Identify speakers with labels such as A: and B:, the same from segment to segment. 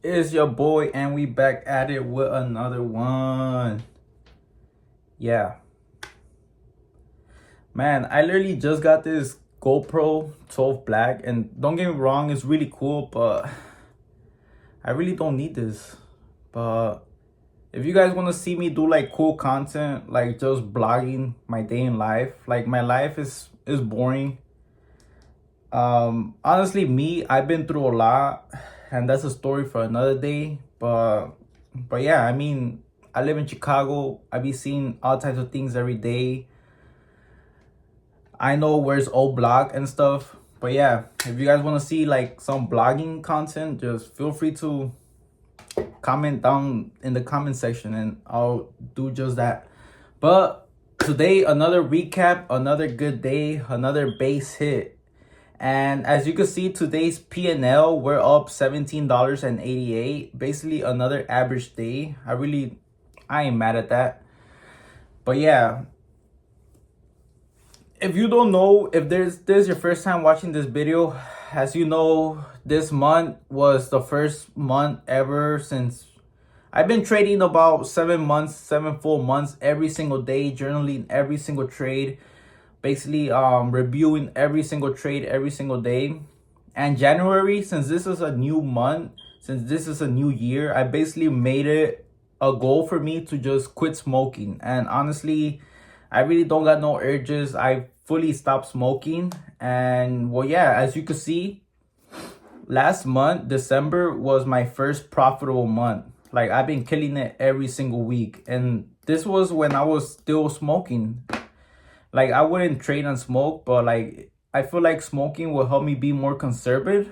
A: It's your boy, and we back at it with another one. Yeah, man, I literally just got this GoPro 12 Black, and don't get me wrong, it's really cool, but I really don't need this. But if you guys want to see me do like cool content, like just blogging my day in life, like my life is boring. Honestly, I've been through a lot, and that's a story for another day. But yeah, I mean, I live in Chicago. I be seeing all types of things every day. I know where's old block and stuff. But yeah, if you guys want to see like some blogging content, just feel free to comment down in the comment section, and I'll do just that. But today, another recap, another good day, another base hit. And as you can see, today's P&L, we're up $17.88. Basically, another average day. I ain't mad at that. But yeah, if you don't know, if this is your first time watching this video, as you know, this month was the first month ever since I've been trading about 7 months, 7 full months, every single day, journaling every single trade, basically reviewing every single trade every single day. And January, since this is a new month, since this is a new year, I basically made it a goal for me to just quit smoking. And honestly, I really don't got no urges. I fully stopped smoking. And well, yeah, as you can see, last month, December, was my first profitable month. Like, I've been killing it every single week. And this was when I was still smoking. Like, I wouldn't trade on smoke, but like, I feel like smoking will help me be more conservative.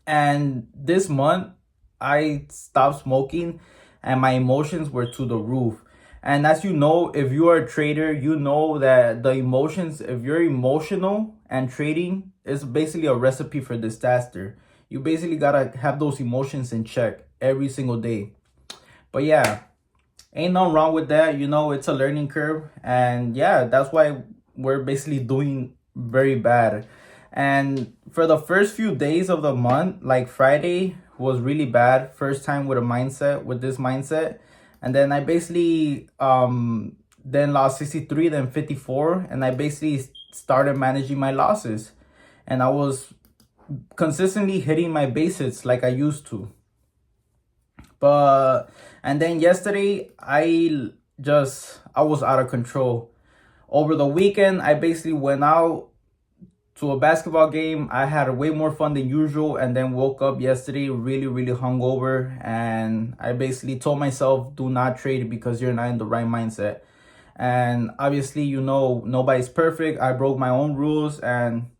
A: And this month, I stopped smoking, and my emotions were to the roof. And as you know, if you are a trader, you know that the emotions, if you're emotional and trading, is basically a recipe for disaster. You basically gotta have those emotions in check every single day. But yeah, ain't nothing wrong with that. You know, it's a learning curve. And yeah, that's why we're basically doing very bad. And for the first few days of the month, like Friday was really bad. First time with this mindset. And then I basically then lost 63, then 54. And I basically started managing my losses. And I was consistently hitting my base hits like I used to. But and then yesterday I was out of control. Over the weekend, I basically went out to a basketball game. I had way more fun than usual, and then woke up yesterday really hungover, and I basically told myself, do not trade because you're not in the right mindset. And obviously, you know, nobody's perfect. I broke my own rules, and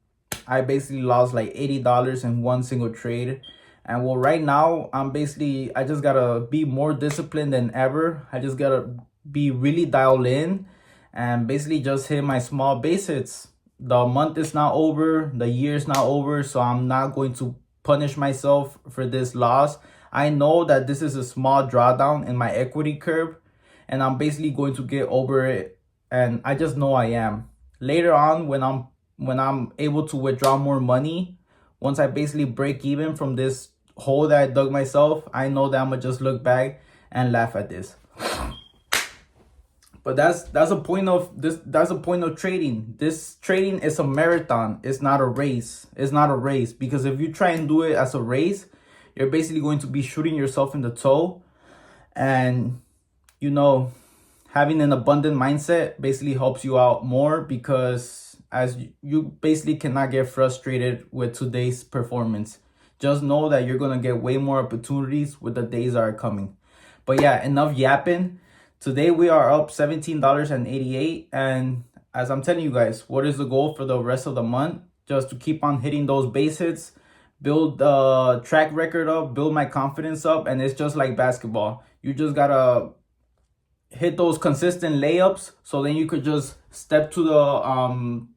A: I basically lost like $80 in one single trade. And well, right now, I just gotta be more disciplined than ever. I just gotta be really dialed in and basically just hit my small base hits. The month is not over, the year is not over, so I'm not going to punish myself for this loss. I know that this is a small drawdown in my equity curve, and I'm basically going to get over it. And I just know I am. Later on, when I'm able to withdraw more money, once I basically break even from this hole that I dug myself, I know that I'm gonna just look back and laugh at this. But that's a point of this. That's a point of trading. This trading is a marathon. It's not a race. It's not a race, because if you try and do it as a race, you're basically going to be shooting yourself in the toe. And you know, having an abundant mindset basically helps you out more, because as you basically cannot get frustrated with today's performance. Just know that you're gonna get way more opportunities with the days that are coming. But yeah, enough yapping. Today we are up $17.88, and as I'm telling you guys, what is the goal for the rest of the month? Just to keep on hitting those base hits, build the track record up, build my confidence up. And it's just like basketball. You just gotta hit those consistent layups, so then you could just step to the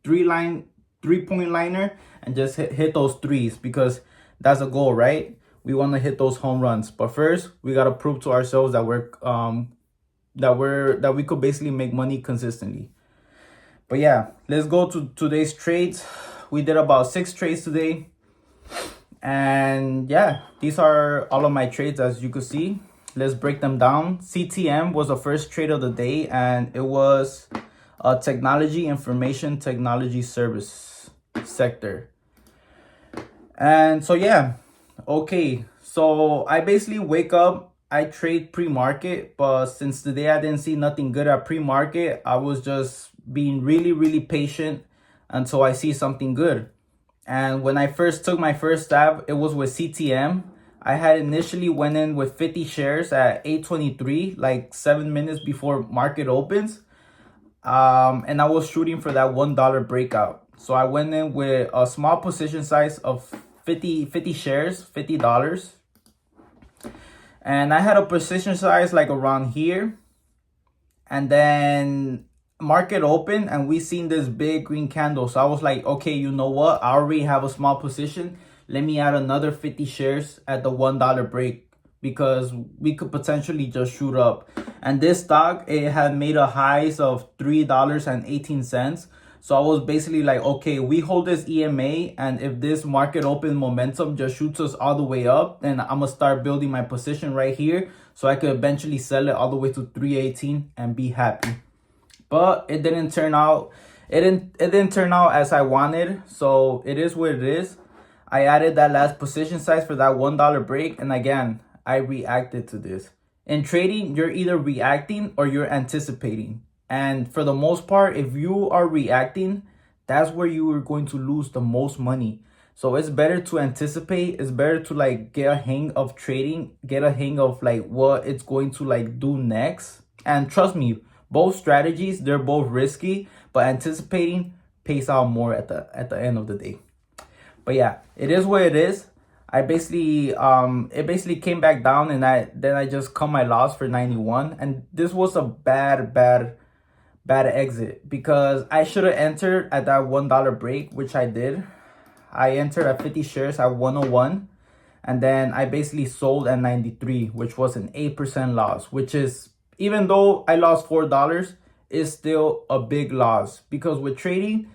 A: 3-point liner and just hit those threes, because that's a goal, right? We want to hit those home runs. But first, we got to prove to ourselves that we could basically make money consistently. But yeah, let's go to today's trades. We did about 6 trades today. And yeah, these are all of my trades, as you could see. Let's break them down. CTM was the first trade of the day, and it was a technology, information technology service sector. And so yeah, okay, so I basically wake up, I trade pre-market, but since today I didn't see nothing good at pre-market, I was just being really patient until I see something good. And when I first took my first stab, it was with CTM. I had initially went in with 50 shares at 823, like 7 minutes before market opens. And I was shooting for that $1 breakout. So I went in with a small position size of 50 shares, $50. And I had a position size like around here. And then market open and we seen this big green candle. So I was like, okay, you know what? I already have a small position. Let me add another 50 shares at the $1 break, because we could potentially just shoot up. And this stock, it had made a highs of $3.18. So I was basically like, okay, we hold this EMA, and if this market open momentum just shoots us all the way up, then I'm gonna start building my position right here so I could eventually sell it all the way to 318 and be happy. But it didn't turn out. It didn't turn out as I wanted. So it is what it is. I added that last position size for that $1 break, and again, I reacted to this. In trading, you're either reacting or you're anticipating. And for the most part, if you are reacting, that's where you are going to lose the most money. So it's better to anticipate. It's better to like get a hang of trading, get a hang of like what it's going to like do next. And trust me, both strategies, they're both risky, but anticipating pays out more at the end of the day. But yeah, it is what it is. I basically it basically came back down, and I just cut my loss for 91, and this was a bad exit, because I should have entered at that $1 break, which I did. I entered at 50 shares at 101, and then I basically sold at 93, which was an 8% loss, which is, even though I lost $4, is still a big loss, because with trading,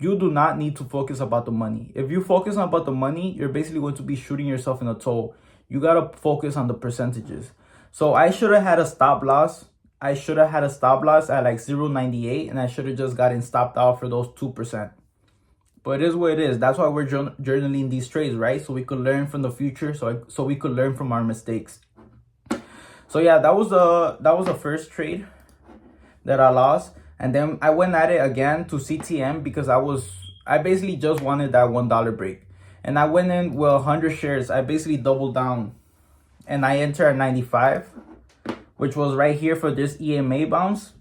A: you do not need to focus about the money. If you focus on about the money, you're basically going to be shooting yourself in the toe. You got to focus on the percentages. So I should have had a stop loss. I should have had a stop loss at like 0.98, and I should have just gotten stopped out for those 2%. But it is what it is. That's why we're journaling these trades, right? So we could learn from the future, so we could learn from our mistakes. So yeah, that was the first trade that I lost. And then I went at it again to CTM, because I basically just wanted that $1 break. And I went in with 100 shares. I basically doubled down, and I entered at 95, which was right here for this EMA bounce.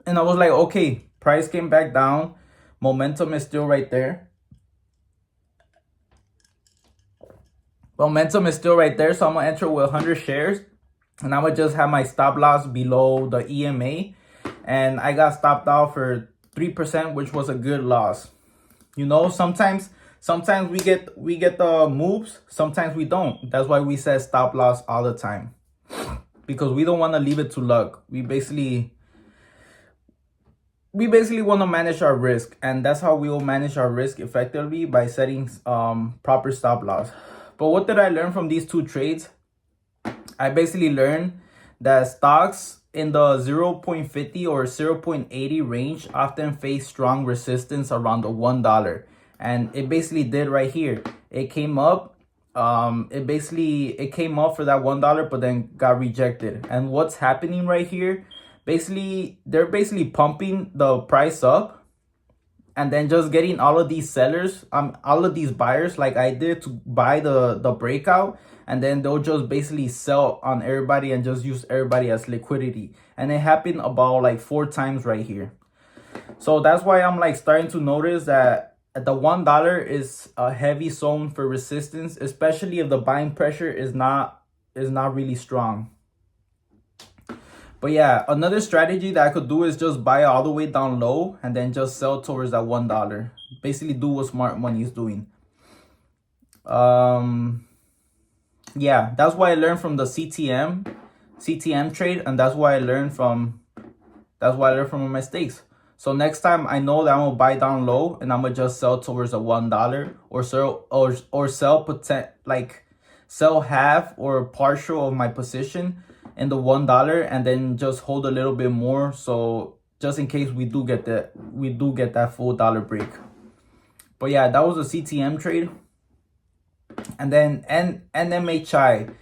A: And I was like, okay, price came back down. Momentum is still right there. Momentum is still right there. So I'm going to enter with 100 shares. And I would just have my stop loss below the EMA. And I got stopped out for 3%, which was a good loss. You know, sometimes we get the moves, sometimes we don't. That's why we set stop loss all the time, because we don't want to leave it to luck. We basically want to manage our risk, and that's how we will manage our risk effectively, by setting proper stop loss. But what did I learn from these two trades? I basically learned that stocks in the 0.50 or 0.80 range often face strong resistance around the $1. And it basically did right here. It came up. It came up for that $1, but then got rejected. And what's happening right here? Basically, they're basically pumping the price up, and then just getting all of these sellers, all of these buyers, like I did, to buy the breakout. And then they'll just basically sell on everybody and just use everybody as liquidity. And it happened about like 4 times right here. So that's why I'm like starting to notice that the $1 is a heavy zone for resistance, especially if the buying pressure is not really strong. But yeah, another strategy that I could do is just buy all the way down low and then just sell towards that $1. Basically do what smart money is doing. Yeah, that's why I learned from the CTM trade, and that's why I learned from my mistakes. So next time I know that I'm gonna buy down low and I'm gonna just sell towards a $1 or sell half or partial of my position in the $1 and then just hold a little bit more. So just in case we do get that full dollar break. But yeah, that was a CTM trade. And then NMHI.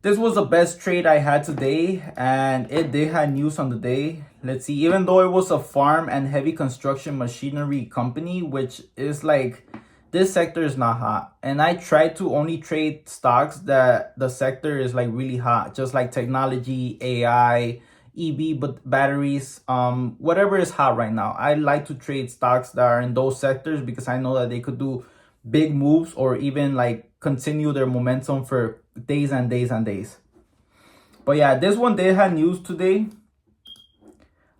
A: This was the best trade I had today, and it did have news on the day. Let's see, even though it was a farm and heavy construction machinery company, which is like, this sector is not hot. And I try to only trade stocks that the sector is like really hot, just like technology, AI, EV, but batteries, whatever is hot right now. I like to trade stocks that are in those sectors because I know that they could do big moves or even like continue their momentum for days and days and days. But yeah, this one did have news today.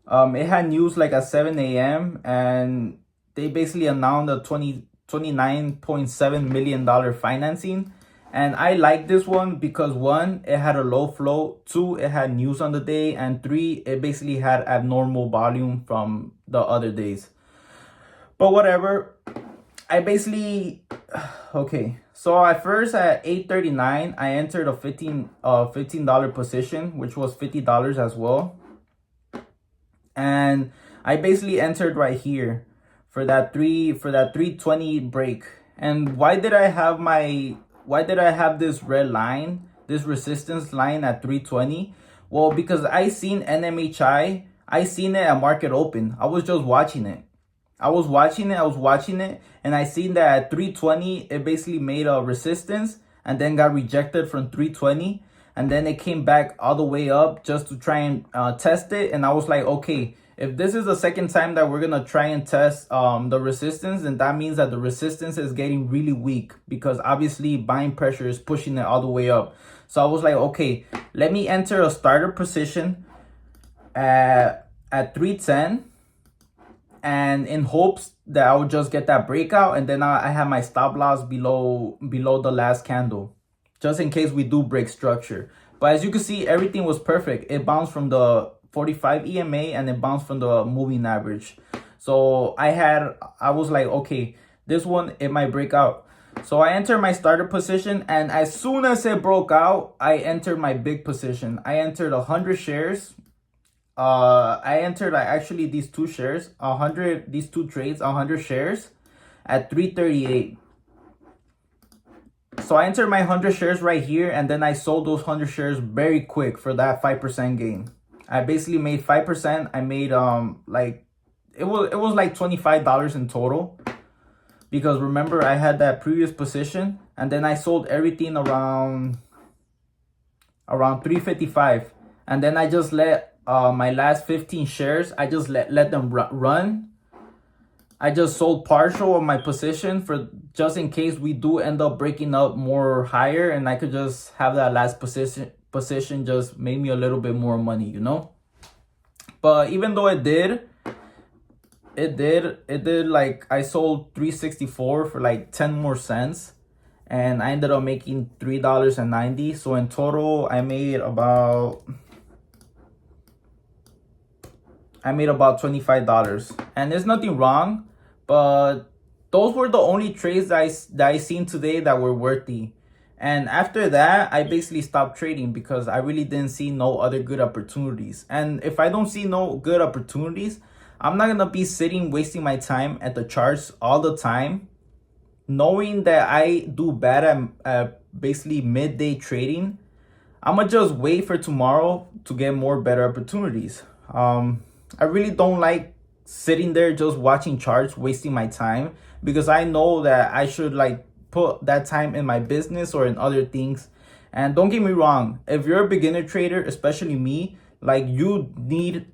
A: It had news like at 7 a.m. and they basically announced a $29.7 million financing. And I like this one because 1, it had a low flow, 2, it had news on the day, and 3, it basically had abnormal volume from the other days. But whatever, I basically, okay. So at first at 8:39, I entered a $15 position, which was $50 as well. And I basically entered right here for that 320 break. And why did I have this red line, this resistance line at 320? Well, because I seen NMHI, I seen it at market open. I was just watching it. I was watching it, and I seen that at 320, it basically made a resistance and then got rejected from 320. And then it came back all the way up just to try and test it. And I was like, okay, if this is the second time that we're going to try and test the resistance, then that means that the resistance is getting really weak because obviously buying pressure is pushing it all the way up. So I was like, okay, let me enter a starter position at 310. And in hopes that I would just get that breakout, and then I have my stop loss below the last candle, just in case we do break structure. But as you can see, everything was perfect. It bounced from the 45 EMA and it bounced from the moving average. So I was like, okay, this one, it might break out. So I entered my starter position, and as soon as it broke out, I entered my big position. I entered 100 shares. I entered actually these two shares, 100, these two trades, 100 shares at 338. So I entered my 100 shares right here, and then I sold those 100 shares very quick for that 5% gain. I basically made 5%. I made like it was like $25 in total, because remember I had that previous position, and then I sold everything around 355, and then I just let my last 15 shares, I just let them run. I just sold partial of my position for just in case we do end up breaking up more higher, and I could just have that last position just make me a little bit more money, you know. But even though it did like, I sold 364 for like 10 more cents, and I ended up making $3.90. So in total I made about $25, and there's nothing wrong, but those were the only trades that I seen today that were worthy. And after that, I basically stopped trading because I really didn't see no other good opportunities. And if I don't see no good opportunities, I'm not gonna be sitting wasting my time at the charts all the time, knowing that I do bad at basically midday trading. I'm gonna just wait for tomorrow to get more better opportunities. I really don't like sitting there just watching charts, wasting my time, because I know that I should like put that time in my business or in other things. And don't get me wrong, if you're a beginner trader, especially me, like you need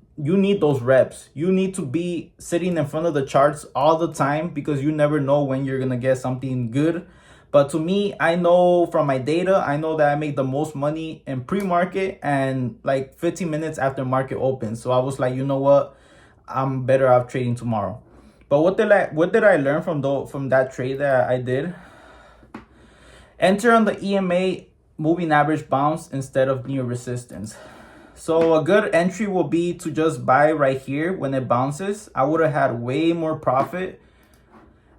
A: those reps. You need to be sitting in front of the charts all the time, because you never know when you're gonna get something good. But to me, I know from my data, I know that I make the most money in pre-market and like 15 minutes after market opens. So I was like, you know what? I'm better off trading tomorrow. But what did I learn from that trade that I did? Enter on the EMA moving average bounce instead of near resistance. So a good entry will be to just buy right here when it bounces. I would have had way more profit.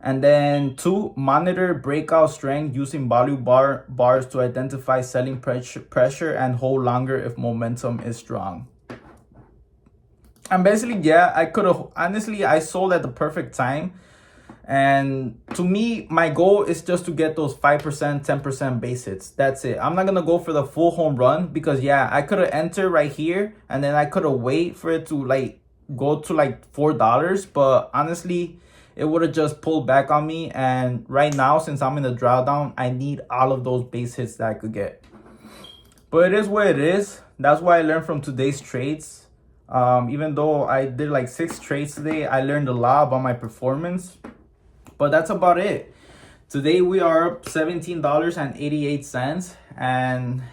A: And then 2, monitor breakout strength using volume bars to identify selling pressure and hold longer if momentum is strong. And basically, yeah, I could have, honestly, I sold at the perfect time. And to me, my goal is just to get those 5%, 10% base hits. That's it. I'm not going to go for the full home run because, yeah, I could have entered right here and then I could have wait for it to like go to like $4. But honestly, it would have just pulled back on me. And right now, since I'm in the drawdown, I need all of those base hits that I could get. But it is what it is. That's what I learned from today's trades. Even though I did like 6 trades today, I learned a lot about my performance. But that's about it. Today we are up $17.88. And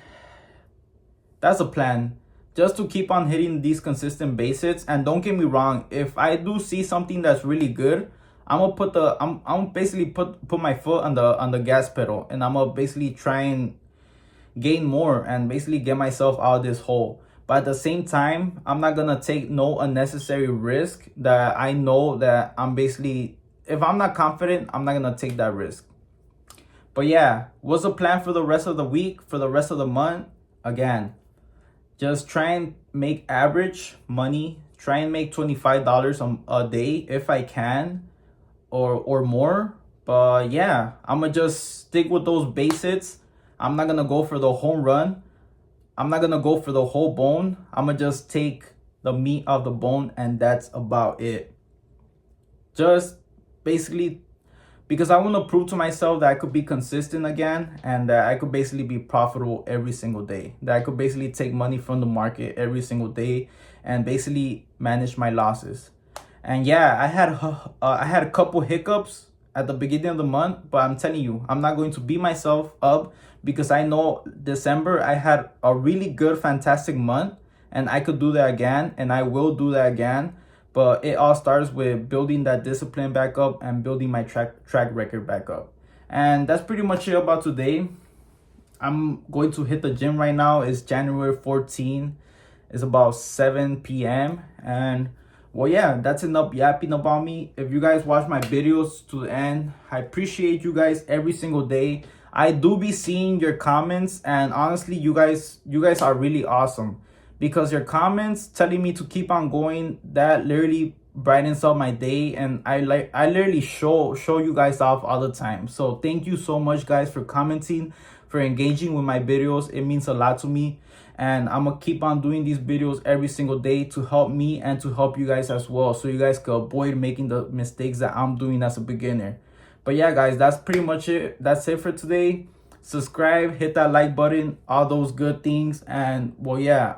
A: that's a plan. Just to keep on hitting these consistent base hits. And don't get me wrong, if I do see something that's really good, I'm gonna basically put my foot on the gas pedal, and I'm gonna basically try and gain more and basically get myself out of this hole. But at the same time, I'm not gonna take no unnecessary risk that I know that I'm basically, if I'm not confident, I'm not gonna take that risk. But yeah, what's the plan for the rest of the week, for the rest of the month? Again, just try and make average money. Try and make $25 a day if I can, or more. But yeah, I'm gonna just stick with those base hits. I'm not gonna go for the home run. I'm not gonna go for the whole bone. I'm gonna just take the meat of the bone, and that's about it. Just basically because I want to prove to myself that I could be consistent again, and that I could basically be profitable every single day. That I could basically take money from the market every single day and basically manage my losses. And yeah, I had a couple hiccups at the beginning of the month, but I'm telling you, I'm not going to beat myself up because I know December I had a really good, fantastic month, and I could do that again, and I will do that again. But it all starts with building that discipline back up and building my track record back up. And that's pretty much it about today. I'm going to hit the gym right now. It's January 14. It's about 7 p.m. And well, yeah, that's enough yapping about me. If you guys watch my videos to the end, I appreciate you guys every single day. I do be seeing your comments, and honestly, you guys are really awesome, because your comments telling me to keep on going, that literally brightens up my day, and I literally show you guys off all the time. So thank you so much, guys, for commenting, for engaging with my videos. It means a lot to me. And I'm gonna keep on doing these videos every single day to help me and to help you guys as well, so you guys can avoid making the mistakes that I'm doing as a beginner. But yeah, guys, that's pretty much it. That's it for today. Subscribe, hit that like button, all those good things. And well, yeah,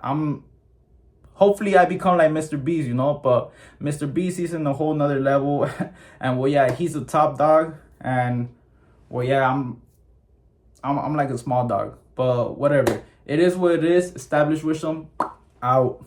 A: hopefully I become like Mr. Beast, but Mr. Beast is in a whole nother level. And well, yeah, he's the top dog. And well, yeah, I'm like a small dog, but whatever. It is what it is. Established wisdom out.